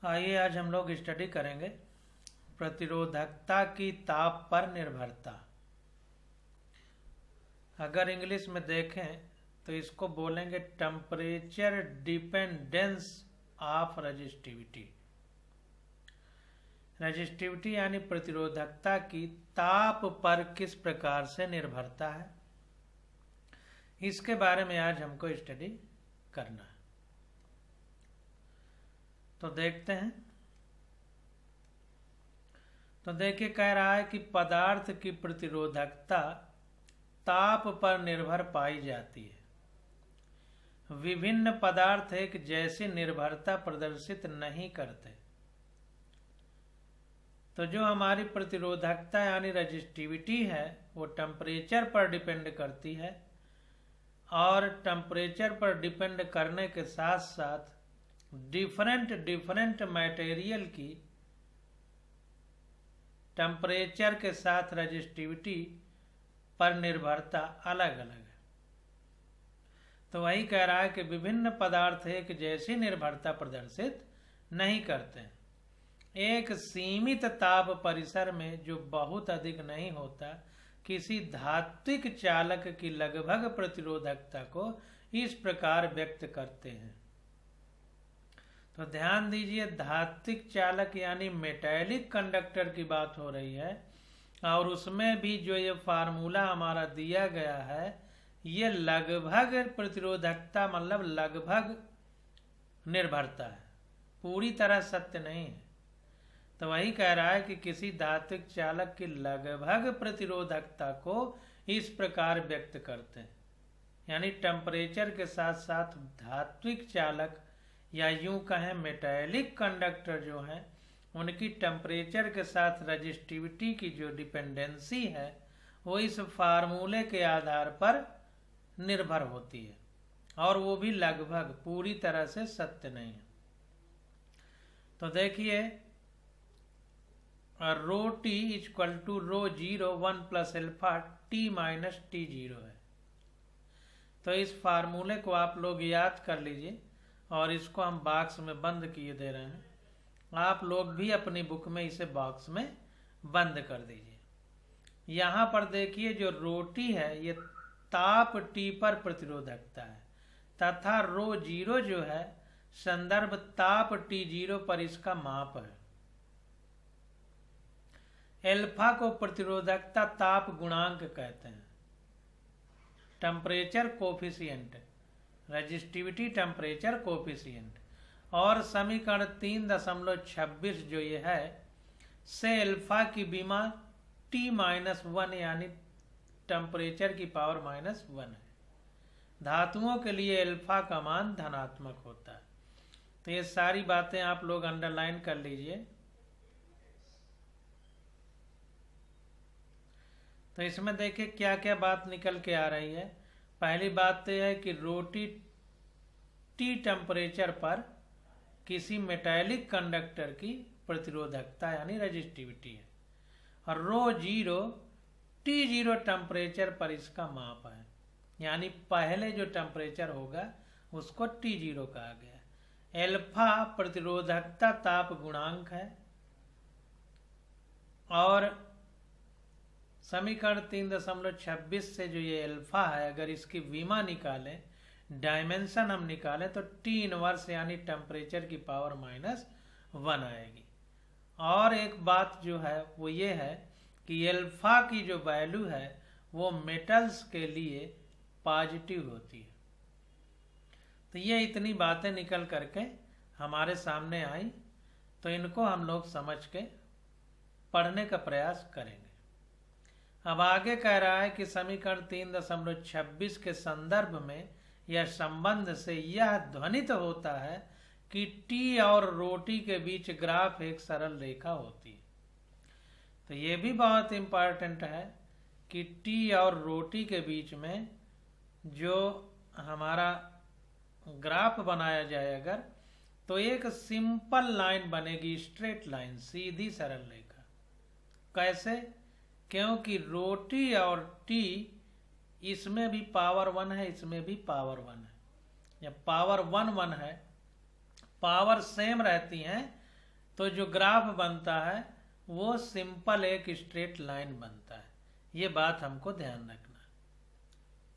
आइए आज हम लोग स्टडी करेंगे प्रतिरोधकता की ताप पर निर्भरता। अगर इंग्लिश में देखें तो इसको बोलेंगे temperature dependence of resistivity. Resistivity यानी प्रतिरोधकता की ताप पर किस प्रकार से निर्भरता है, इसके बारे में आज हमको स्टडी करना है। तो देखते हैं। तो देखिए, कह रहा है कि पदार्थ की प्रतिरोधकता ताप पर निर्भर पाई जाती है। विभिन्न पदार्थ एक जैसी निर्भरता प्रदर्शित नहीं करते। तो जो हमारी प्रतिरोधकता यानी रेजिस्टिविटी है वो टेम्परेचर पर डिपेंड करती है, और टेम्परेचर पर डिपेंड करने के साथ साथ डिफरेंट मटेरियल की टेम्परेचर के साथ रेजिस्टिविटी पर निर्भरता अलग अलग है। तो वही कह रहा है कि विभिन्न पदार्थ एक जैसी निर्भरता प्रदर्शित नहीं करते हैं। एक सीमित ताप परिसर में जो बहुत अधिक नहीं होता, किसी धात्विक चालक की लगभग प्रतिरोधकता को इस प्रकार व्यक्त करते हैं। तो ध्यान दीजिए, धात्विक चालक यानी मेटेलिक कंडक्टर की बात हो रही है, और उसमें भी जो ये फार्मूला हमारा दिया गया है ये लगभग प्रतिरोधकता मतलब लगभग निर्भरता है, पूरी तरह सत्य नहीं है। तो वही कह रहा है कि किसी धात्विक चालक की लगभग प्रतिरोधकता को इस प्रकार व्यक्त करते हैं, यानी टेम्परेचर के साथ साथ धात्विक चालक या यूं कहें मेटेलिक कंडक्टर जो हैं उनकी टेम्परेचर के साथ रेजिस्टिविटी की जो डिपेंडेंसी है वो इस फार्मूले के आधार पर निर्भर होती है, और वो भी लगभग, पूरी तरह से सत्य नहीं है। तो देखिए, rho T equal to rho zero 1 plus alpha T minus T zero है। तो इस फार्मूले को आप लोग याद कर लीजिए, और इसको हम बॉक्स में बंद किए दे रहे हैं। आप लोग भी अपनी बुक में इसे बॉक्स में बंद कर दीजिए। यहाँ पर देखिए, जो रोटी है ये ताप टी पर प्रतिरोधकता है, तथा रो जीरो जो है संदर्भ ताप टी जीरो पर इसका माप है। एल्फा को प्रतिरोधकता ताप गुणांक कहते हैं, temperature coefficient, resistivity temperature coefficient. और समीकरण 3.26 जो ये है से एल्फा की बीमा T-1 यानी टेम्परेचर की पावर -1 है। धातुओं के लिए एल्फा का मान धनात्मक होता है। तो ये सारी बातें आप लोग अंडरलाइन कर लीजिए। तो इसमें देखिए क्या क्या बात निकल के आ रही है। पहली बात तो यह है कि रोटी टी टेम्परेचर पर किसी मेटेलिक कंडक्टर की प्रतिरोधकता यानी रेजिस्टिविटी है, और रो जीरो टी जीरो टेम्परेचर पर इसका माप है, यानी पहले जो टेम्परेचर होगा उसको टी जीरो कहा गया। एल्फा प्रतिरोधकता ताप गुणांक है, और समीकरण 3.26 से जो ये एल्फा है अगर इसकी विमा निकालें, डायमेंशन हम निकालें, तो टी इनवर्स यानी टेम्परेचर की पावर -1 आएगी। और एक बात जो है वो ये है कि एल्फा की जो वैल्यू है वो मेटल्स के लिए पॉजिटिव होती है। तो ये इतनी बातें निकल करके हमारे सामने आई, तो इनको हम लोग समझ के पढ़ने का प्रयास करेंगे। अब आगे कह रहा है कि समीकरण 3.26 के संदर्भ में या संबंध से यह ध्वनित होता है कि टी और रोटी के बीच ग्राफ एक सरल रेखा होती है। तो ये भी बहुत इंपॉर्टेंट है कि टी और रोटी के बीच में जो हमारा ग्राफ बनाया जाए अगर, तो एक सिंपल लाइन बनेगी, स्ट्रेट लाइन, सीधी सरल रेखा। कैसे? क्योंकि रोटी और टी इसमें भी पावर 1 है, इसमें भी पावर 1 है। जब पावर 1 1 है, पावर सेम रहती हैं तो जो ग्राफ बनता है वो सिंपल एक स्ट्रेट लाइन बनता है। ये बात हमको ध्यान रखना।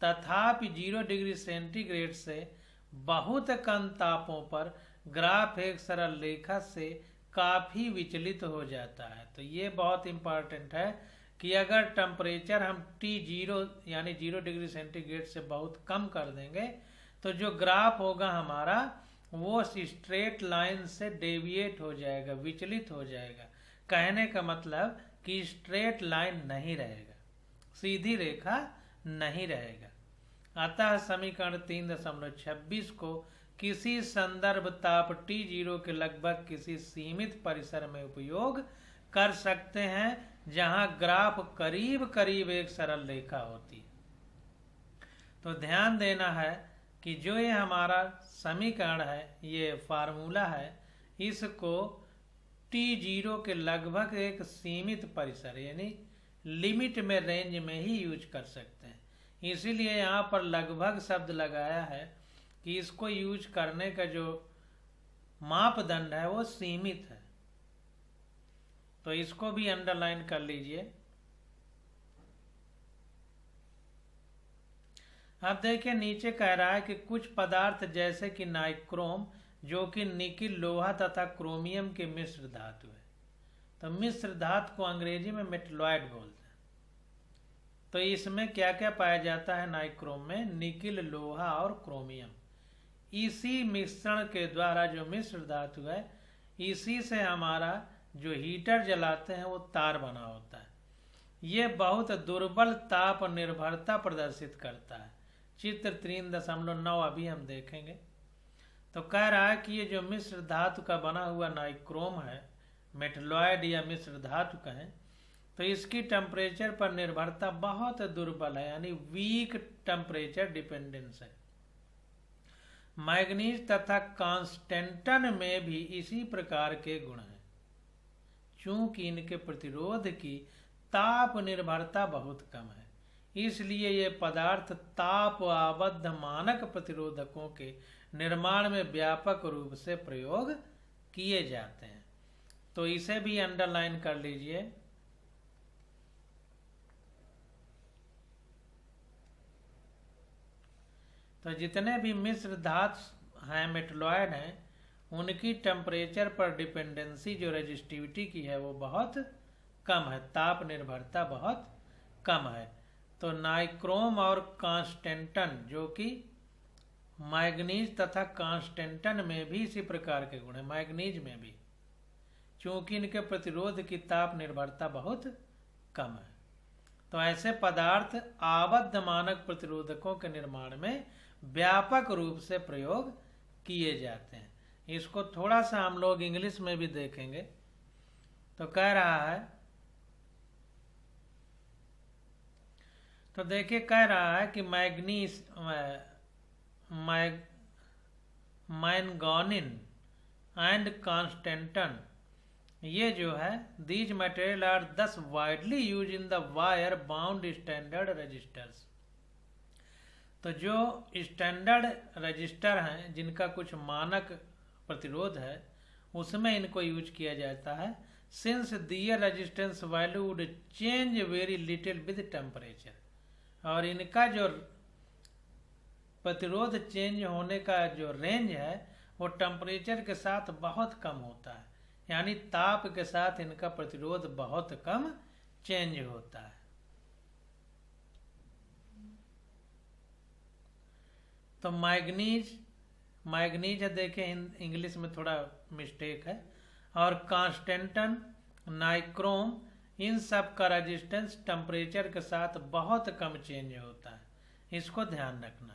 तथापि 0 डिग्री सेंटीग्रेड से बहुत कम तापों पर ग्राफ एक सरल रेखा से काफ़ी विचलित हो जाता है। तो ये बहुत इम्पॉर्टेंट है कि अगर टेम्परेचर हम T0 यानी 0 डिग्री सेंटीग्रेड से बहुत कम कर देंगे तो जो ग्राफ होगा हमारा वो स्ट्रेट लाइन से डेविएट हो जाएगा, विचलित हो जाएगा। कहने का मतलब कि स्ट्रेट लाइन नहीं रहेगा, सीधी रेखा नहीं रहेगा। अतः समीकरण 3.26 को किसी संदर्भ ताप T0 के लगभग किसी सीमित परिसर में उपयोग कर सकते हैं जहां ग्राफ करीब करीब एक सरल रेखा होती है। तो ध्यान देना है कि जो ये हमारा समीकरण है, ये फार्मूला है, इसको T0 के लगभग एक सीमित परिसर यानी लिमिट में, रेंज में ही यूज कर सकते हैं। इसीलिए यहाँ पर लगभग शब्द लगाया है कि इसको यूज करने का जो मापदंड है वो सीमित है। तो इसको भी अंडरलाइन कर लीजिए। अब देखिए नीचे कह रहा है कि कुछ पदार्थ जैसे कि नाइक्रोम, जो कि निकिल, लोहा तथा क्रोमियम के मिश्र धातु है। तो मिश्र धातु को अंग्रेजी में मेटलॉयड बोलते हैं। तो इसमें क्या क्या पाया जाता है नाइक्रोम में? निकिल, लोहा और क्रोमियम। इसी मिश्रण के द्वारा जो मिश्र धातु है, इसी से हमारा जो हीटर जलाते हैं वो तार बना होता है। ये बहुत दुर्बल ताप निर्भरता प्रदर्शित करता है। चित्र 3.9 अभी हम देखेंगे। तो कह रहा है कि ये जो मिश्र धातु का बना हुआ नाइक्रोम है, मेटलॉयड या मिश्र धातु कहें, तो इसकी टेम्परेचर पर निर्भरता बहुत दुर्बल है, यानी वीक टेम्परेचर डिपेंडेंस है। मैग्नीज तथा कांस्टेंटन में भी इसी प्रकार के गुण हैं। चूंकि इनके प्रतिरोध की ताप निर्भरता बहुत कम है, इसलिए ये पदार्थ ताप आबद्ध मानक प्रतिरोधकों के निर्माण में व्यापक रूप से प्रयोग किए जाते हैं। तो इसे भी अंडरलाइन कर लीजिए। तो जितने भी मिश्र धातु हैं, मेटलॉयड हैं, उनकी टेम्परेचर पर डिपेंडेंसी, जो रेजिस्टिविटी की है, वो बहुत कम है, ताप निर्भरता बहुत कम है। तो नाइक्रोम और कांस्टेंटन, जो कि मैग्नीज तथा कांस्टेंटन में भी इसी प्रकार के गुण है, मैग्नीज में भी, चूंकि इनके प्रतिरोध की ताप निर्भरता बहुत कम है। तो ऐसे पदार्थ आबद्ध मानक प्रतिरोधकों के निर्माण में व्यापक रूप से प्रयोग किए जाते हैं। इसको थोड़ा सा हम लोग इंग्लिश में भी देखेंगे। तो कह रहा है, तो देखिए कह रहा है कि मैग्नीज, मैंगनीज एंड कांस्टेंटन, ये जो है, these material are thus widely used in the wire bound standard registers. तो जो स्टैंडर्ड रजिस्टर हैं, जिनका कुछ मानक प्रतिरोध है, उसमें इनको यूज किया जाता है। Since their resistance value would change very little with temperature, और इनका जो प्रतिरोध चेंज होने का जो रेंज है वो टेम्परेचर के साथ बहुत कम होता है, यानी ताप के साथ इनका प्रतिरोध बहुत कम चेंज होता है। तो मैग्नीज है, देखिए इंग्लिश में थोड़ा मिस्टेक है, और कांस्टेंटन, नाइक्रोम, इन सब का रेजिस्टेंस टेम्परेचर के साथ बहुत कम चेंज होता है। इसको ध्यान रखना।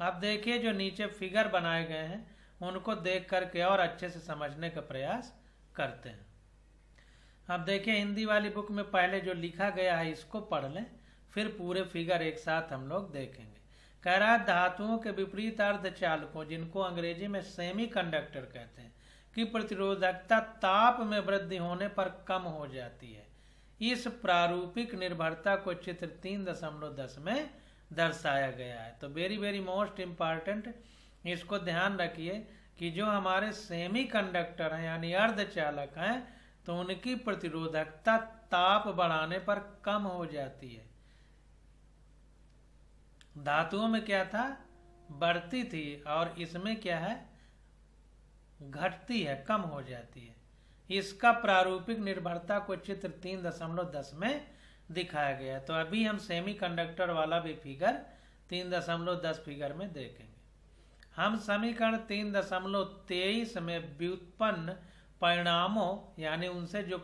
अब देखिए जो नीचे फिगर बनाए गए हैं उनको देख करके और अच्छे से समझने का प्रयास करते हैं। अब देखिए हिंदी वाली बुक में पहले जो लिखा गया है इसको पढ़ लें, फिर पूरे फिगर एक साथ हम लोग देखेंगे। कह रहा है धातुओं के विपरीत अर्धचालकों, जिनको अंग्रेजी में सेमीकंडक्टर कहते हैं, की प्रतिरोधकता ताप में वृद्धि होने पर कम हो जाती है। इस प्रारूपिक निर्भरता को चित्र 3.10 में दर्शाया गया है। तो वेरी वेरी मोस्ट इम्पॉर्टेंट, इसको ध्यान रखिए कि जो हमारे सेमीकंडक्टर हैं यानी अर्धचालक हैं तो उनकी प्रतिरोधकता ताप बढ़ाने पर कम हो जाती है। धातुओं में क्या था, बढ़ती थी, और इसमें क्या है, घटती है, कम हो जाती है। इसका प्रारूपिक निर्भरता को चित्र 3.10 में दिखाया गया है। तो अभी हम सेमीकंडक्टर वाला भी फिगर 3.10 फिगर में देखेंगे। हम समीकरण 3.23 में व्युत्पन्न परिणामों यानी उनसे जो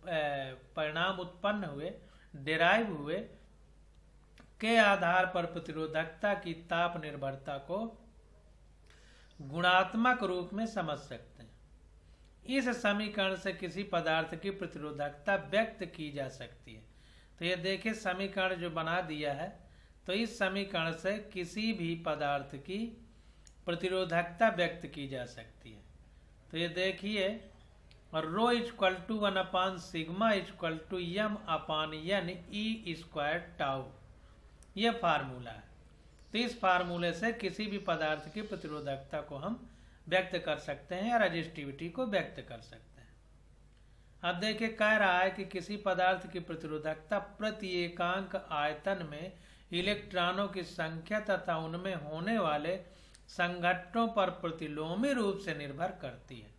परिणाम उत्पन्न हुए, डिराइव हुए, के आधार पर प्रतिरोधकता की ताप निर्भरता को गुणात्मक रूप में समझ सकते हैं। इस समीकरण से किसी पदार्थ की प्रतिरोधकता व्यक्त की जा सकती है। तो ये देखिए समीकरण जो बना दिया है, तो इस समीकरण से किसी भी पदार्थ की प्रतिरोधकता व्यक्त की जा सकती है। तो ये देखिए, और रो इक्वल टू 1/सिग्मा equal to m/n e² tau, ये फार्मूला है। तो इस फार्मूले से किसी भी पदार्थ की प्रतिरोधकता को हम व्यक्त कर सकते हैं या रेजिस्टिविटी को व्यक्त कर सकते हैं। अब देखिए कह रहा है कि किसी पदार्थ की प्रतिरोधकता प्रति एकांक आयतन में इलेक्ट्रॉनों की संख्या तथा उनमें होने वाले संघटनों पर प्रतिलोमी रूप से निर्भर करती है।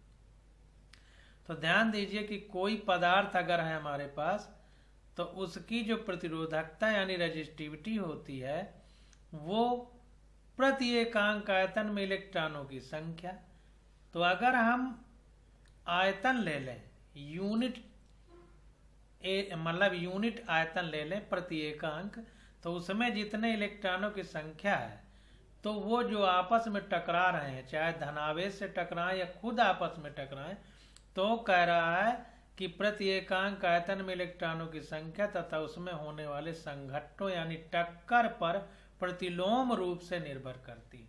तो ध्यान दीजिए कि कोई पदार्थ अगर है हमारे पास, तो उसकी जो प्रतिरोधकता यानी रेजिस्टिविटी होती है वो प्रति एकांक आयतन में इलेक्ट्रॉनों की संख्या। तो अगर हम आयतन ले लें, मतलब यूनिट आयतन ले लें प्रति एकांक, तो उसमें जितने इलेक्ट्रॉनों की संख्या है तो वो जो आपस में टकरा रहे हैं, चाहे धनावेश से टकराएं या खुद आपस में टकराएं, तो कह रहा है कि प्रति एकांक आयतन में इलेक्ट्रॉनों की संख्या तथा उसमें होने वाले संघटनों यानी टक्कर पर प्रतिलोम रूप से निर्भर करती है।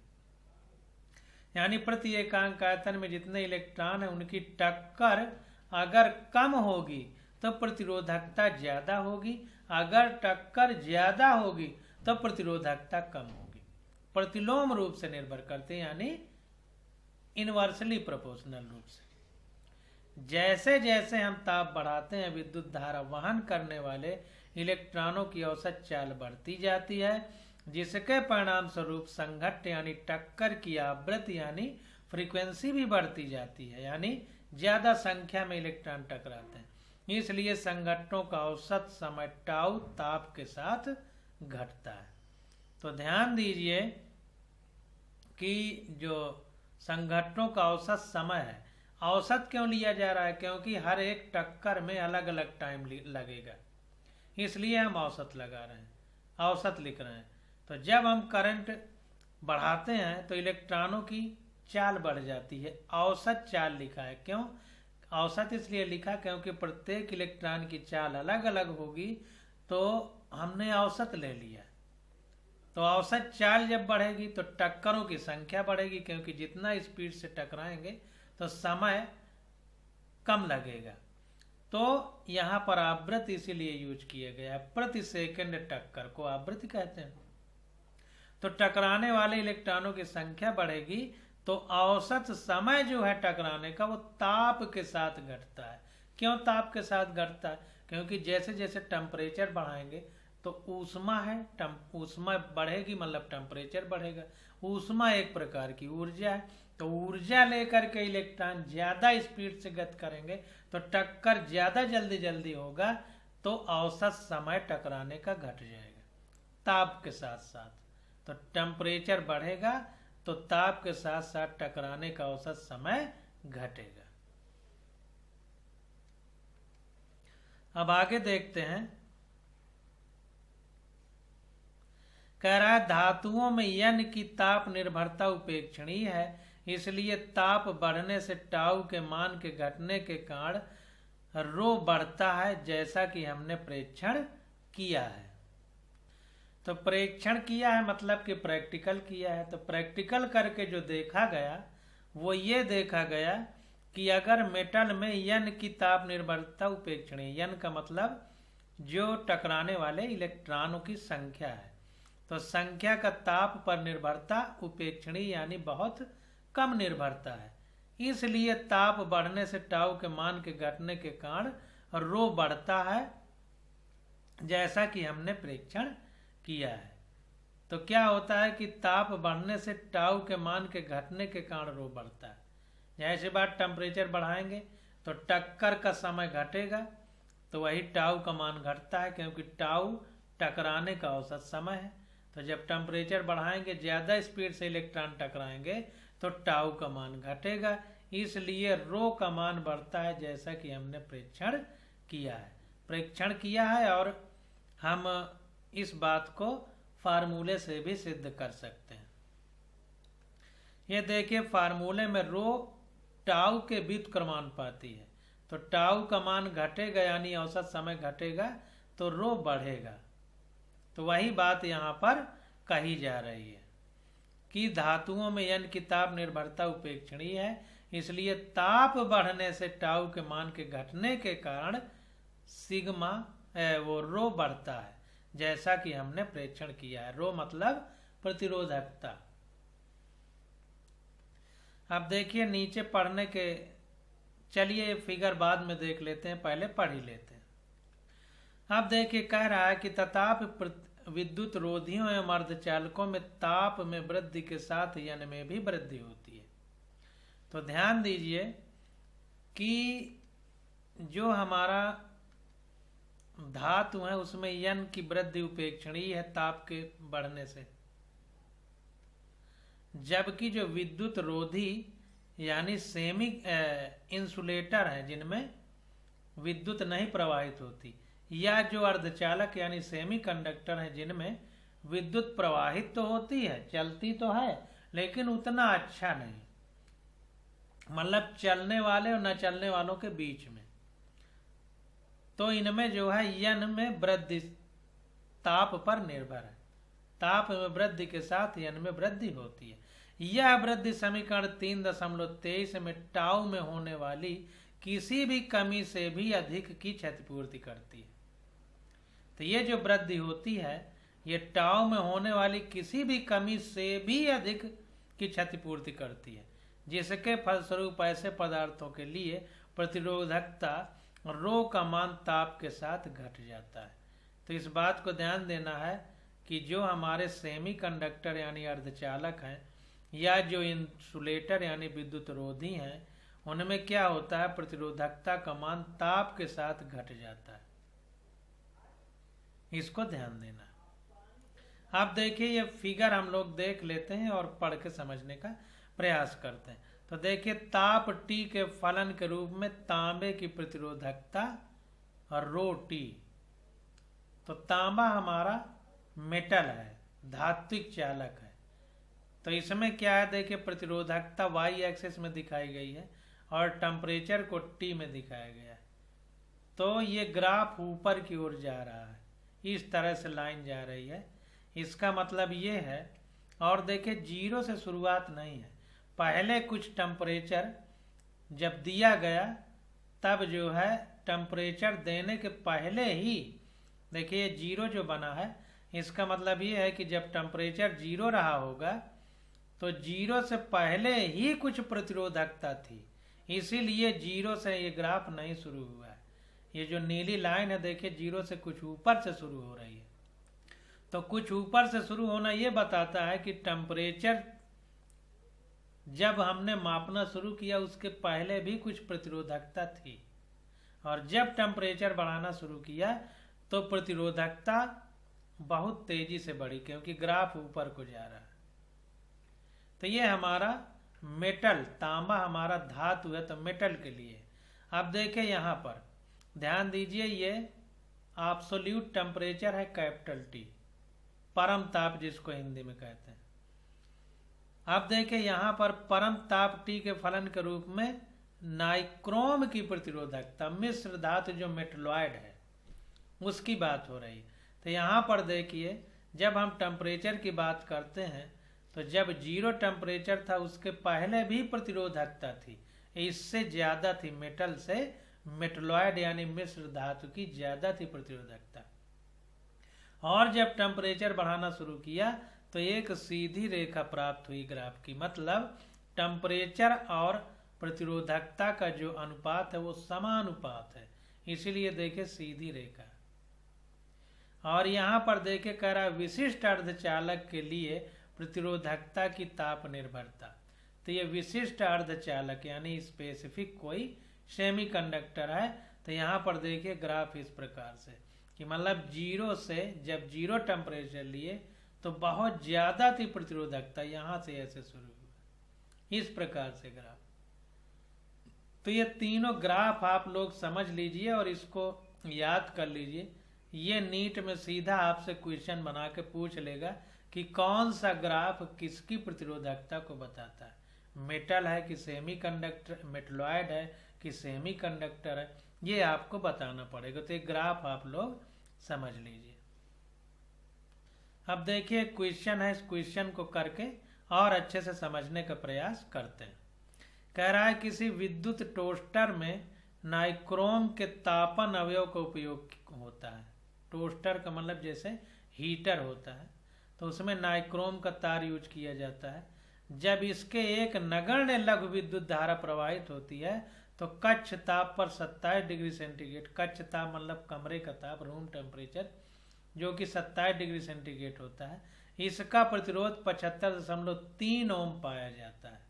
यानी प्रति एकांक आयतन में जितने इलेक्ट्रॉन है उनकी टक्कर अगर कम होगी तो प्रतिरोधकता ज्यादा होगी, अगर टक्कर ज्यादा होगी तो प्रतिरोधकता कम होगी। प्रतिलोम रूप से निर्भर करते हैं यानी इनवर्सली प्रोपोर्शनल रूप से। जैसे जैसे हम ताप बढ़ाते हैं विद्युत धारा वहन करने वाले इलेक्ट्रॉनों की औसत चाल बढ़ती जाती है, जिसके परिणाम स्वरूप संघट्ट यानी टक्कर की आवृत्ति यानी फ्रीक्वेंसी भी बढ़ती जाती है, यानी ज्यादा संख्या में इलेक्ट्रॉन टकराते हैं। इसलिए संघटनों का औसत समय टाउ ताप के साथ घटता है। तो ध्यान दीजिए कि जो संघटनों का औसत समय है, औसत क्यों लिया जा रहा है, क्योंकि हर एक टक्कर में अलग अलग टाइम लगेगा, इसलिए हम औसत लगा रहे हैं, औसत लिख रहे हैं। तो जब हम करंट बढ़ाते हैं तो इलेक्ट्रॉनों की चाल बढ़ जाती है, औसत चाल लिखा है। क्यों औसत इसलिए लिखा, क्योंकि प्रत्येक इलेक्ट्रॉन की चाल अलग अलग होगी, तो हमने औसत ले लिया। तो औसत चाल जब बढ़ेगी तो टक्करों की संख्या बढ़ेगी, क्योंकि जितना स्पीड से टकराएंगे तो समय कम लगेगा। तो यहाँ पर आवृत्ति इसीलिए यूज किया गया है, प्रति सेकंड टक्कर को आवृत्ति कहते हैं। तो टकराने वाले इलेक्ट्रॉनों की संख्या बढ़ेगी तो औसत समय जो है टकराने का वो ताप के साथ घटता है। क्यों ताप के साथ घटता है, क्योंकि जैसे जैसे टेम्परेचर बढ़ाएंगे तो ऊष्मा है, ऊष्मा बढ़ेगी मतलब टेम्परेचर बढ़ेगा। ऊष्मा एक प्रकार की ऊर्जा है, तो ऊर्जा लेकर के इलेक्ट्रॉन ज्यादा स्पीड से गति करेंगे तो टक्कर ज्यादा जल्दी होगा, तो औसत समय टकराने का घट जाएगा ताप के साथ साथ। तो टेम्परेचर बढ़ेगा तो ताप के साथ साथ टकराने का औसत समय घटेगा। अब आगे देखते हैं, कह रहा है धातुओं में यन की ताप निर्भरता उपेक्षणीय है, इसलिए ताप बढ़ने से टाउ के मान के घटने के कारण रो बढ़ता है, जैसा कि हमने प्रेक्षण किया है। तो प्रेक्षण किया है मतलब कि प्रैक्टिकल किया है। तो प्रैक्टिकल करके जो देखा गया वो ये देखा गया कि अगर मेटल में यन की ताप निर्भरता उपेक्षणीय, यन का मतलब जो टकराने वाले इलेक्ट्रॉनों की संख्या है, तो संख्या का ताप पर निर्भरता उपेक्षणीय यानी बहुत कम निर्भरता है, इसलिए ताप बढ़ने से टाउ के मान के घटने के कारण रो बढ़ता है, जैसा कि हमने परीक्षण किया है। तो क्या होता है कि ताप बढ़ने से टाउ के मान के घटने के कारण रो बढ़ता है। जैसे बात टेम्परेचर बढ़ाएंगे तो टक्कर का समय घटेगा, तो वही टाउ का मान घटता है, क्योंकि टाउ टकराने का औसत समय है। तो जब टेम्परेचर बढ़ाएंगे, ज़्यादा स्पीड से इलेक्ट्रॉन टकराएंगे तो टाउ का मान घटेगा, इसलिए रो का मान बढ़ता है, जैसा कि हमने परीक्षण किया है और हम इस बात को फार्मूले से भी सिद्ध कर सकते हैं। ये देखिए, फार्मूले में रो टाउ के व्युत्क्रमानुपाती है, तो टाउ का मान घटेगा यानी औसत समय घटेगा तो रो बढ़ेगा। तो वही बात यहाँ पर कही जा रही है कि धातुओं में यन की ताप निर्भरता उपेक्षणीय है, इसलिए ताप बढ़ने से टाउ के मान के घटने के कारण सिग्मा वो रो बढ़ता है, जैसा कि हमने परीक्षण किया है। रो मतलब प्रतिरोधकता। अब देखिए नीचे पढ़ने के, चलिए फिगर बाद में देख लेते हैं, पहले पढ़ ही लेते हैं। अब देखिए कह रहा है कि तथापि विद्युत रोधियों एवं अर्धचालकों में ताप में वृद्धि के साथ यन में भी वृद्धि होती है। तो ध्यान दीजिए कि जो हमारा धातु है उसमें यन की वृद्धि उपेक्षणीय है ताप के बढ़ने से, जबकि जो विद्युत रोधी यानी सेमी इंसुलेटर है जिनमें विद्युत नहीं प्रवाहित होती, या जो अर्धचालक यानी सेमी कंडक्टर है जिनमें विद्युत प्रवाहित तो होती है, चलती तो है, लेकिन उतना अच्छा नहीं, मतलब चलने वाले और न चलने वालों के बीच में। तो इनमें जो है यन में वृद्धि ताप पर निर्भर है, ताप में वृद्धि के साथ यन में वृद्धि होती है। यह वृद्धि समीकरण 3.23 में टाउ में होने वाली किसी भी कमी से भी अधिक की क्षतिपूर्ति करती है। तो ये जो वृद्धि होती है ये टाउ में होने वाली किसी भी कमी से भी अधिक की क्षतिपूर्ति करती है, जिसके फलस्वरूप ऐसे पदार्थों के लिए प्रतिरोधकता रो का मान ताप के साथ घट जाता है। तो इस बात को ध्यान देना है कि जो हमारे सेमी कंडक्टर यानी अर्धचालक हैं या जो इंसुलेटर यानी विद्युत रोधी हैं, उनमें क्या होता है, प्रतिरोधकता का मान ताप के साथ घट जाता है। इसको ध्यान देना। आप देखिए ये फिगर हम लोग देख लेते हैं और पढ़ के समझने का प्रयास करते हैं। तो देखिए ताप T के फलन के रूप में तांबे की प्रतिरोधकता और रो T। तो तांबा हमारा मेटल है, धात्विक चालक है, तो इसमें क्या है, देखिए प्रतिरोधकता y एक्सिस में दिखाई गई है और टेम्परेचर को T में दिखाया गया है। तो ये ग्राफ ऊपर की ओर जा रहा है, इस तरह से लाइन जा रही है, इसका मतलब ये है। और देखिए जीरो से शुरुआत नहीं है, पहले कुछ टेम्परेचर जब दिया गया तब जो है टेम्परेचर देने के पहले ही देखिए जीरो जो बना है, इसका मतलब ये है कि जब टेम्परेचर जीरो रहा होगा तो जीरो से पहले ही कुछ प्रतिरोधकता थी, इसीलिए जीरो से ये ग्राफ नहीं शुरू हुआ है। ये जो नीली लाइन है देखिए जीरो से कुछ ऊपर से शुरू हो रही है। तो कुछ ऊपर से शुरू होना ये बताता है कि टेम्परेचर जब हमने मापना शुरू किया उसके पहले भी कुछ प्रतिरोधकता थी, और जब टेम्परेचर बढ़ाना शुरू किया तो प्रतिरोधकता बहुत तेजी से बढ़ी, क्योंकि ग्राफ ऊपर को जा रहा है। तो ये हमारा मेटल, तांबा हमारा धातु है, तो मेटल के लिए अब देखें यहाँ पर ध्यान दीजिए, ये एब्सोल्यूट टेम्परेचर है कैपिटल T, परम ताप जिसको हिंदी में कहते हैं। अब देखें यहाँ पर परम ताप T के फलन के रूप में नाइक्रोम की प्रतिरोधकता, मिश्र धातु जो मेटलॉयड है उसकी बात हो रही है। तो यहाँ पर देखिए जब हम टेम्परेचर की बात करते हैं तो जब जीरो टेम्परेचर था उसके पहले भी प्रतिरोधकता थी, इससे ज्यादा थी, मेटल से मेटलॉयड यानी मिश्र धातु की ज्यादा थी प्रतिरोधकता। और जब टेम्परेचर बढ़ाना शुरू किया तो एक सीधी रेखा प्राप्त हुई ग्राफ की, मतलब टेम्परेचर और प्रतिरोधकता का जो अनुपात है वो समानुपात है, इसीलिए देखिए सीधी रेखा। और यहाँ पर देखिए कह रहा है विशिष्ट अर्धचालक के लिए प्रतिरोधकता की ताप निर्भरता। तो ये विशिष्ट अर्धचालक यानी स्पेसिफिक कोई सेमीकंडक्टर है। तो यहाँ पर देखिए ग्राफ इस प्रकार से कि मतलब जीरो से जब जीरो टेम्परेचर लिए तो बहुत ज्यादा थी प्रतिरोधकता, यहाँ से ऐसे शुरू हुआ, इस प्रकार से ग्राफ। तो ये तीनों ग्राफ आप लोग समझ लीजिए और इसको याद कर लीजिए। ये नीट में सीधा आपसे क्वेश्चन बना के पूछ लेगा कि कौन सा ग्राफ किसकी प्रतिरोधकता को बताता है, मेटल है कि सेमीकंडक्टर, मेटलॉयड है कि सेमीकंडक्टर है, ये आपको बताना पड़ेगा। तो एक ग्राफ आप लोग समझ लीजिए। अब देखिए क्वेश्चन है, इस क्वेश्चन को करके और अच्छे से समझने का प्रयास करते हैं। कह रहा है किसी विद्युत टोस्टर में नाइक्रोम के तापन अवयव का उपयोग होता है। टोस्टर का मतलब जैसे हीटर होता है, तो उसमें नाइक्रोम का तार यूज किया जाता है। जब इसके एक नगण्य लघु विद्युत धारा प्रवाहित होती है तो कक्ष ताप पर 27 डिग्री सेंटीग्रेड, कक्ष ताप मतलब कमरे का ताप, रूम टेम्परेचर, जो कि 27 डिग्री सेंटीग्रेड होता है, इसका प्रतिरोध 75.3 ओम पाया जाता है।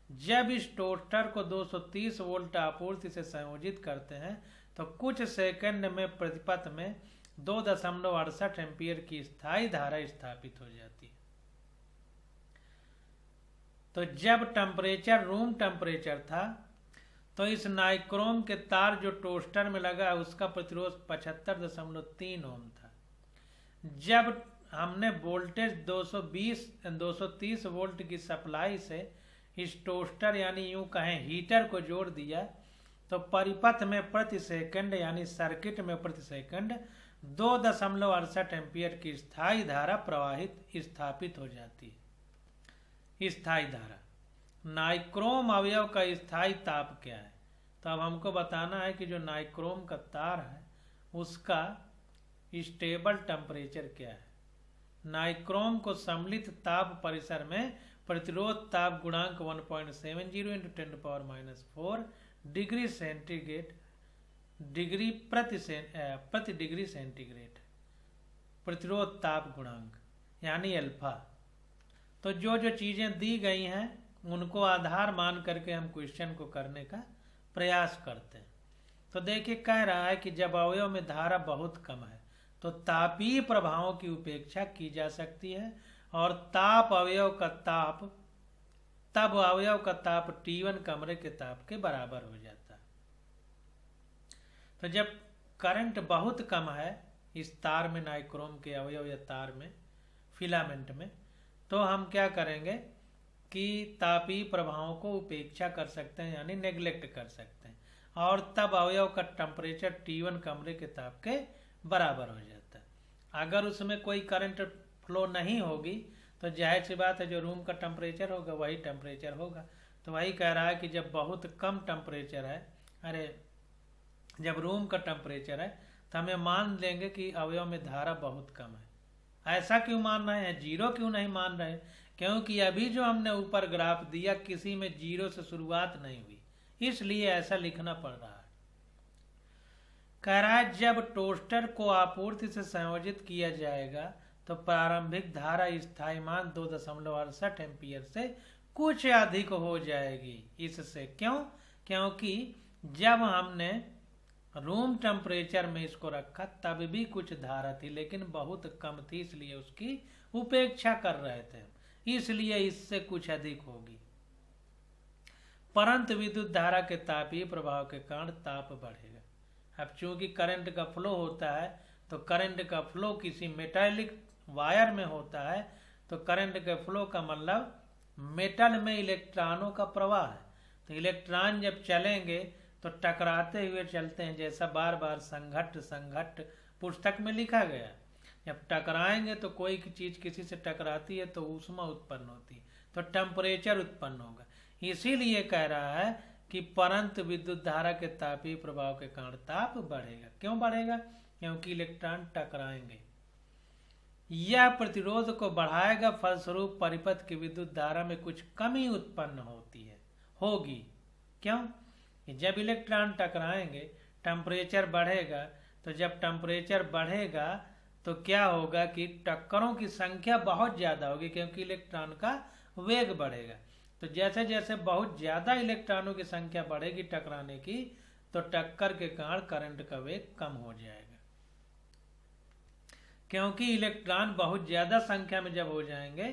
जब इस टोस्टर को 230 वोल्ट आपूर्ति से संयोजित करते हैं तो कुछ सेकंड में प्रतिपथ में 2.68 एम्पियर की स्थायी धारा स्थापित हो जाती है। तो जब टेम्परेचर रूम टेम्परेचर था तो इस नाइक्रोम के तार जो टोस्टर में लगा उसका प्रतिरोध 75.3 ओम था। जब हमने वोल्टेज 230 वोल्ट की सप्लाई से इस टोस्टर यानी यूं कहें हीटर को जोड़ दिया तो परिपथ में प्रति सेकंड यानी सर्किट में प्रति सेकंड 2.68 एम्पियर की स्थायी धारा प्रवाहित स्थापित हो जाती है। स्थायी धारा, नाइक्रोम अवयव का स्थायी ताप क्या है? तो अब हमको बताना है कि जो नाइक्रोम का तार है उसका स्टेबल टेम्परेचर क्या है। नाइक्रोम को सम्मिलित ताप परिसर में प्रतिरोध ताप गुणांक 1.70 × 10⁻⁴ डिग्री सेंटीग्रेड डिग्री प्रति डिग्री सेंटीग्रेड प्रतिरोध ताप गुणांक यानी अल्फा। तो जो जो चीजें दी गई हैं उनको आधार मान करके हम क्वेश्चन को करने का प्रयास करते हैं। तो देखिए कह रहा है कि जब अवयव में धारा बहुत कम है तो तापीय प्रभावों की उपेक्षा की जा सकती है और ताप अवयव का ताप तब अवयव का ताप T1 कमरे के ताप के बराबर हो जाता है। तो जब करंट बहुत कम है इस तार में, नाइक्रोम के अवयव या तार में, फिलामेंट में, तो हम क्या करेंगे कि तापीय प्रभावों को उपेक्षा कर सकते हैं यानी नेग्लेक्ट कर सकते हैं और तब अवयव का टेम्परेचर T1 कमरे के ताप के बराबर हो जाता है। अगर उसमें कोई करंट फ्लो नहीं होगी तो जाहिर सी बात है जो रूम का टेम्परेचर होगा वही टेम्परेचर होगा। तो वही कह रहा है कि जब बहुत कम टेम्परेचर है, जब रूम का टेम्परेचर है तो हमें मान लेंगे कि अवयव में धारा बहुत कम है। ऐसा क्यों मान रहे हैं, जीरो क्यों नहीं मान रहे? क्योंकि अभी जो हमने ऊपर ग्राफ दिया किसी में जीरो से शुरुआत नहीं हुई, इसलिए ऐसा लिखना पड़ रहा है। कह रहा है जब टोस्टर को आपूर्ति से संयोजित किया जाएगा तो प्रारंभिक धारा स्थायी मान 2.68 एम्पियर से कुछ अधिक हो जाएगी। इससे क्यों? क्योंकि जब हमने रूम टेम्परेचर में इसको रखा तब भी कुछ धारा थी लेकिन बहुत कम थी, इसलिए उसकी उपेक्षा कर रहे थे, इसलिए इससे कुछ अधिक होगी। परंतु विद्युत धारा के तापीय प्रभाव के कारण ताप बढ़ेगा। अब चूंकि करंट का फ्लो होता है तो करंट का फ्लो किसी मेटालिक वायर में होता है, तो करंट के फ्लो का मतलब मेटल में इलेक्ट्रॉनों का प्रवाह है। तो इलेक्ट्रॉन जब चलेंगे तो टकराते हुए चलते हैं, जैसा बार बार संघट्ट पुस्तक में लिखा गया। जब टकराएंगे तो कोई चीज किसी से टकराती है तो ऊष्मा उत्पन्न होती है, तो टेम्परेचर उत्पन्न होगा। इसीलिए कह रहा है कि परंतु विद्युत धारा के तापीय प्रभाव के कारण ताप बढ़ेगा। क्यों बढ़ेगा? क्योंकि इलेक्ट्रॉन टकराएंगे। यह प्रतिरोध को बढ़ाएगा, फलस्वरूप परिपथ की विद्युत धारा में कुछ कमी उत्पन्न होगी। क्यों? जब इलेक्ट्रॉन टकराएंगे टेम्परेचर बढ़ेगा, तो जब टेम्परेचर बढ़ेगा तो क्या होगा कि टक्करों की संख्या बहुत ज़्यादा होगी, क्योंकि इलेक्ट्रॉन का वेग बढ़ेगा। तो जैसे जैसे बहुत ज़्यादा इलेक्ट्रॉनों की संख्या बढ़ेगी टकराने की, तो टक्कर के कारण करंट का वेग कम हो जाएगा। क्योंकि इलेक्ट्रॉन बहुत ज़्यादा संख्या में जब हो जाएंगे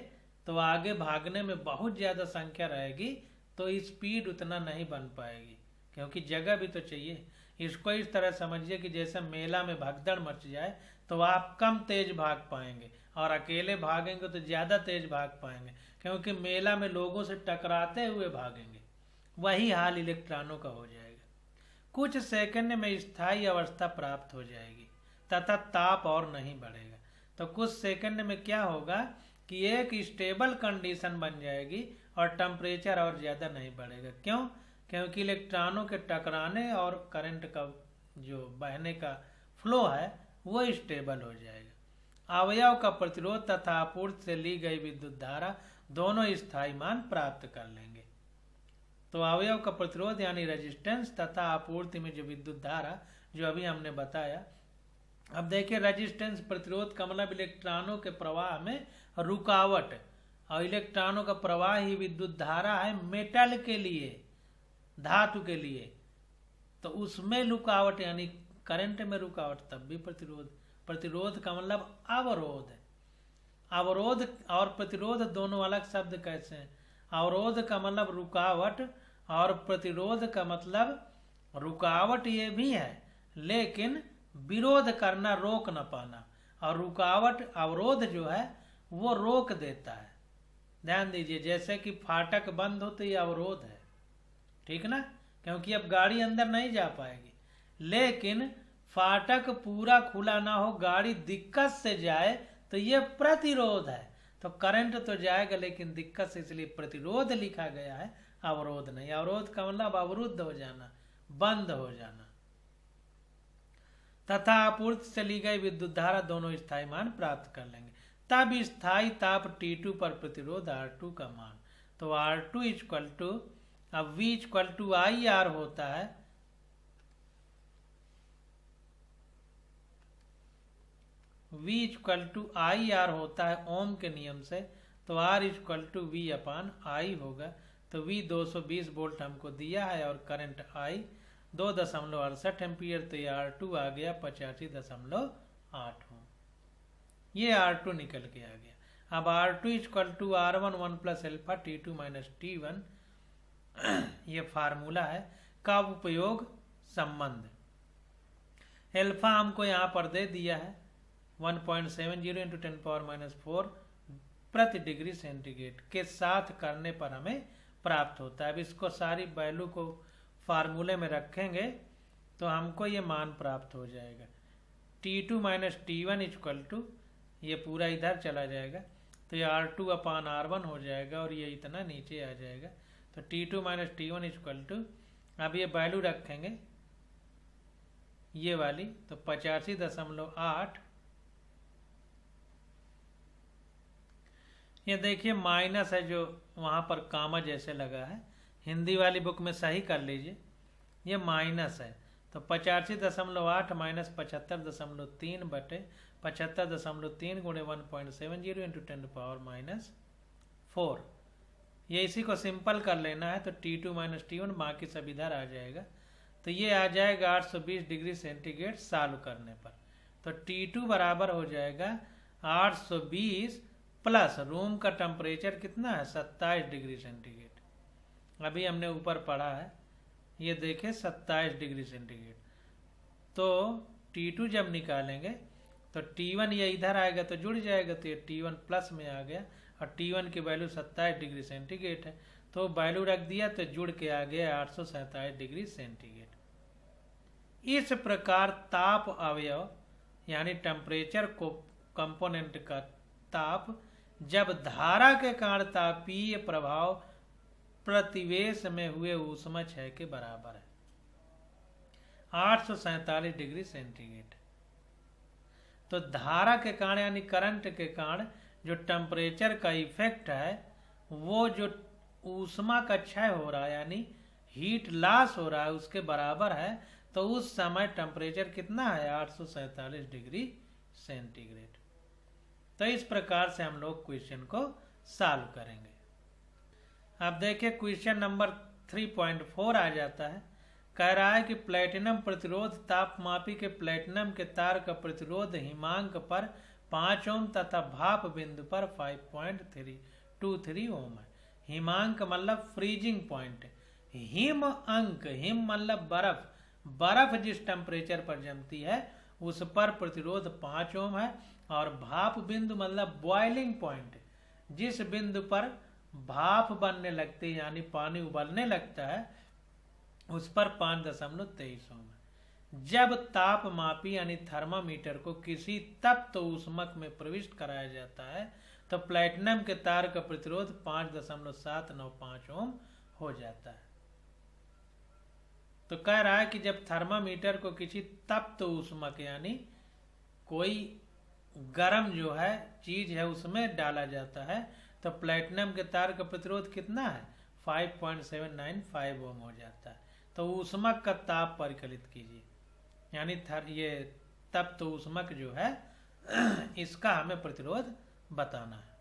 तो आगे भागने में बहुत ज़्यादा संख्या रहेगी, तो स्पीड उतना नहीं बन पाएगी, क्योंकि जगह भी तो चाहिए। इसको इस तरह समझिए कि जैसे मेला में भगदड़ मच जाए तो आप कम तेज भाग पाएंगे, और अकेले भागेंगे तो ज़्यादा तेज भाग पाएंगे, क्योंकि मेला में लोगों से टकराते हुए भागेंगे। वही हाल इलेक्ट्रॉनों का हो जाएगा। कुछ सेकंड में स्थायी अवस्था प्राप्त हो जाएगी तथा ताप और नहीं बढ़ेगा। तो कुछ सेकंड में क्या होगा कि एक स्टेबल कंडीशन बन जाएगी और टेम्परेचर और ज़्यादा नहीं बढ़ेगा। क्यों? क्योंकि इलेक्ट्रॉनों के टकराने और करंट का जो बहने का फ्लो है वो स्टेबल हो जाएगा। अवयव का प्रतिरोध तथा आपूर्ति से ली गई विद्युत धारा दोनों स्थायी मान प्राप्त कर लेंगे। तो अवयव का प्रतिरोध यानी रेजिस्टेंस तथा आपूर्ति में जो विद्युत धारा जो अभी हमने बताया। अब देखिए, रेजिस्टेंस प्रतिरोध का मतलब इलेक्ट्रॉनों के प्रवाह में रुकावट, और इलेक्ट्रॉनों का प्रवाह ही विद्युत धारा है मेटल के लिए, धातु के लिए। तो उसमें रुकावट यानी करंट में रुकावट, तब भी प्रतिरोध। प्रतिरोध का मतलब अवरोध है। अवरोध और प्रतिरोध दोनों अलग शब्द कैसे हैं? अवरोध का मतलब रुकावट और प्रतिरोध का मतलब रुकावट ये भी है, लेकिन विरोध करना, रोक न पाना। और रुकावट, अवरोध जो है वो रोक देता है। ध्यान दीजिए, जैसे कि फाटक बंद हो तो ये अवरोध है, ठीक ना, क्योंकि अब गाड़ी अंदर नहीं जा पाएगी। लेकिन फाटक पूरा खुला ना हो, गाड़ी दिक्कत से जाए, तो ये प्रतिरोध है। तो करंट तो जाएगा लेकिन दिक्कत से, इसलिए प्रतिरोध लिखा गया है, अवरोध नहीं। अवरोध का मतलब अवरुद्ध हो जाना, बंद हो जाना। तथा आपूर्ति से ली गई विद्युत धारा दोनों स्थायी मान प्राप्त कर लेंगे। तब स्थायी ताप T2 पर प्रतिरोध R2 का मान, तो R2 इक्वल टू, अब V इक्वल टू IR होता है, V इक्वल टू IR होता है ओम के नियम से, तो R equal to V upon I होगा। तो V 220 वोल्ट हमको दिया है और करंट I 2.68 एम्पियर, तो ये R2 आ गया 85.8 ओम। ये R2 निकल के आ गया। अब R2 equal to R1 1 plus alpha T2 minus T1, ये फार्मूला है का उपयोग संबंध। एल्फा हमको यहाँ पर दे दिया है 1.70 इंटू 10⁻⁻⁴ प्रति डिग्री सेंटीग्रेड के साथ करने पर हमें प्राप्त होता है। अब इसको सारी वैल्यू को फार्मूले में रखेंगे तो हमको ये मान प्राप्त हो जाएगा। T2 minus T1 equal to, ये पूरा इधर चला जाएगा तो ये R2 अपान R1 हो जाएगा और ये इतना नीचे आ जाएगा। तो T2 minus T1 equal to, अब ये वैल्यू रखेंगे ये वाली, तो 85.8। ये देखिए माइनस है जो वहाँ पर कामा जैसे लगा है, हिंदी वाली बुक में सही कर लीजिए, ये माइनस है। तो 85.8 माइनस 75.3 बटे 75.3 गुणे 1.70 इंटू 10⁻⁻⁴। ये इसी को सिंपल कर लेना है, तो T2 माइनस T1 बाकी सब इधर आ जाएगा, तो ये आ जाएगा 820 डिग्री सेंटीग्रेड सॉल्व करने पर। तो T2 बराबर हो जाएगा 820 प्लस रूम का टेम्परेचर कितना है 27 डिग्री सेंटीग्रेड। अभी हमने ऊपर पढ़ा है, ये देखें 27 डिग्री सेंटीग्रेड। तो T2 जब निकालेंगे तो T1 ये इधर आएगा तो जुड़ जाएगा, तो ये T1 प्लस में आ गया और T1 की वैल्यू 27 डिग्री सेंटीग्रेड है, तो वैल्यू रख दिया तो जुड़ के आ गया 827 डिग्री सेंटीग्रेड। इस प्रकार ताप अवयव यानी टेम्परेचर को कंपोनेंट का ताप जब धारा के कारण तापीय प्रभाव प्रतिवेश में हुए ऊष्मक्षय के बराबर है 847 डिग्री सेंटीग्रेड। तो धारा के कारण यानी करंट के कारण जो टेम्परेचर का इफेक्ट है वो जो ऊष्मा का क्षय हो रहा है यानी हीट लॉस हो रहा है उसके बराबर है। तो उस समय टेम्परेचर कितना है 847 डिग्री सेंटीग्रेड। तो इस प्रकार से हम लोग क्वेश्चन को सॉल्व करेंगे। अब देखिए क्वेश्चन नंबर 3.4 आ जाता है। कह रहा है कि प्लेटिनम प्रतिरोध तापमापी के प्लेटिनम के तार का प्रतिरोध हिमांक पर 5 ओम तथा भाप बिंदु पर 5.323 ओम है। हिमांक मतलब फ्रीजिंग पॉइंट, हिम अंक, हिम मतलब बर्फ, बर्फ जिस टेम्परेचर पर जमती है उस पर प्रतिरोध 5 ओम है। और भाप बिंदु मतलब बॉइलिंग पॉइंट, जिस बिंदु पर भाप बनने लगती है यानी पानी उबलने लगता है उस पर 5.23 ओम है। जब तापमापी यानी थर्मामीटर को किसी तप्त ऊष्मक में प्रविष्ट कराया जाता है तो प्लेटिनम के तार का प्रतिरोध 5.795 ओम हो जाता है। तो कह रहा है कि जब थर्मामीटर को किसी तप्त ऊष्मक यानी कोई गर्म जो है चीज है उसमें डाला जाता है तो प्लेटिनम के तार का प्रतिरोध कितना है 5.795 ओम हो जाता है। तो ऊष्मक का ताप परिकलित कीजिए यानी ये तप्त ऊष्मक जो है इसका हमें प्रतिरोध बताना है।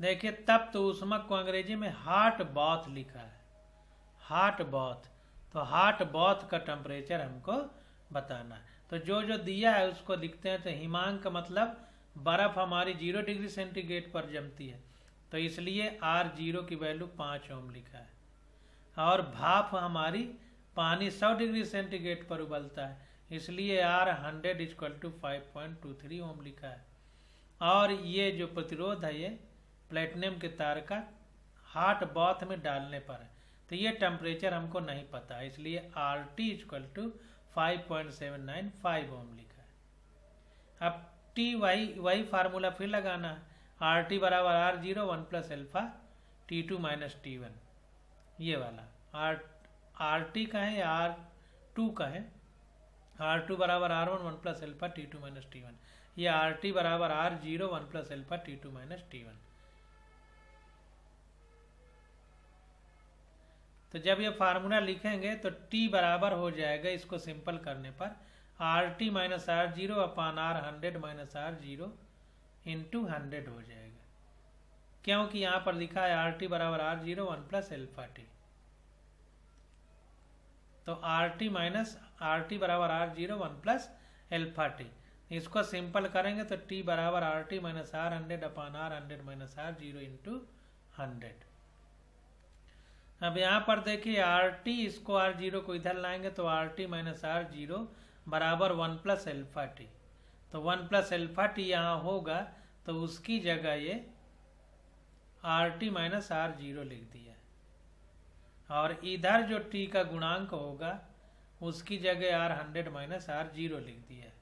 देखिए तप्त ऊष्मक को अंग्रेजी में हॉट बाथ लिखा है, हॉट बाथ। तो हॉट बाथ का टेम्परेचर हमको बताना है। तो जो जो दिया है उसको लिखते हैं। तो हिमांक मतलब बर्फ हमारी 0 डिग्री सेंटीग्रेड पर जमती है तो इसलिए R0 की वैल्यू 5 ओम लिखा है। और भाप हमारी पानी 100 डिग्री सेंटीग्रेड पर उबलता है इसलिए R100 = 5.23 ओम लिखा है। और ये जो प्रतिरोध है ये प्लेटिनम के तार का हॉट बाथ में डालने पर है तो ये टेम्परेचर हमको नहीं पता है इसलिए RT = 5.795 ओम लिखा है। अब T वही फार्मूला फिर लगाना है। RT बराबर R0 1 + अल्फा T2 - T1 ये वाला RT का है या R2 का है। R2 बराबर R1 1 + अल्फा T2 - T1, ये RT बराबर R0 1 + अल्फा T2 - T1। तो जब ये फार्मूला लिखेंगे तो T बराबर हो जाएगा इसको सिंपल करने पर RT - R0 / R100 - R0 × 100 हो जाएगा क्योंकि यहाँ पर लिखा है RT बराबर R0 1 + अल्फा T। तो RT बराबर R0 1 + अल्फा T, इसको सिंपल करेंगे तो T बराबर RT - R100 / R100 - R0 × 100। अब यहाँ पर देखिए RT, इसको R0 को इधर लाएंगे तो RT - R0 बराबर 1 + अल्फा T। तो 1 + अल्फा T यहाँ होगा तो उसकी जगह ये RT - R0 लिख दिया है। और इधर जो T का गुणांक होगा उसकी जगह R100 - R0 लिख दिया है।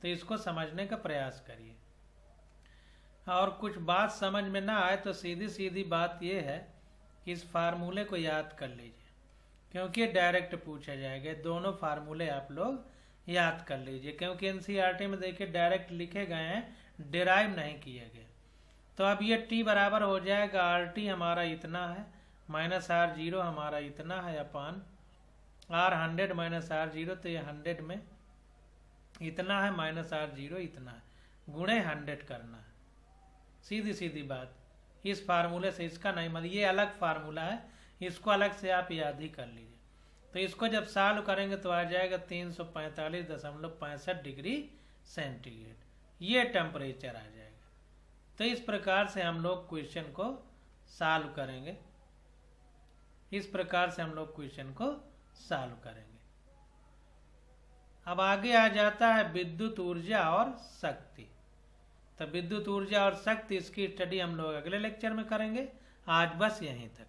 तो इसको समझने का प्रयास करिए। और कुछ बात समझ में ना आए तो सीधी सीधी बात यह है इस फार्मूले को याद कर लीजिए क्योंकि डायरेक्ट पूछा जाएगा। दोनों फार्मूले आप लोग याद कर लीजिए क्योंकि एनसीईआरटी में देखिए डायरेक्ट लिखे गए हैं, डिराइव नहीं किए गए। तो अब ये T बराबर हो जाएगा RT हमारा इतना है माइनस R0 हमारा इतना है अपान R100 - R0 तो ये 100 में इतना है माइनस R0 इतना है गुणे 100 करना है। सीधी सीधी बात। इस फार्मूले से इसका नहीं मतलब ये अलग फार्मूला है, इसको अलग से आप याद ही कर लीजिए। तो इसको जब सॉल्व करेंगे तो आ जाएगा 345.65 डिग्री सेंटीग्रेड, ये टेम्परेचर आ जाएगा। तो इस प्रकार से हम लोग क्वेश्चन को सॉल्व करेंगे, इस प्रकार से हम लोग क्वेश्चन को सॉल्व करेंगे। अब आगे आ जाता है विद्युत ऊर्जा और शक्ति। तो विद्युत ऊर्जा और शक्ति इसकी स्टडी हम लोग अगले लेक्चर में करेंगे। आज बस यहीं तक।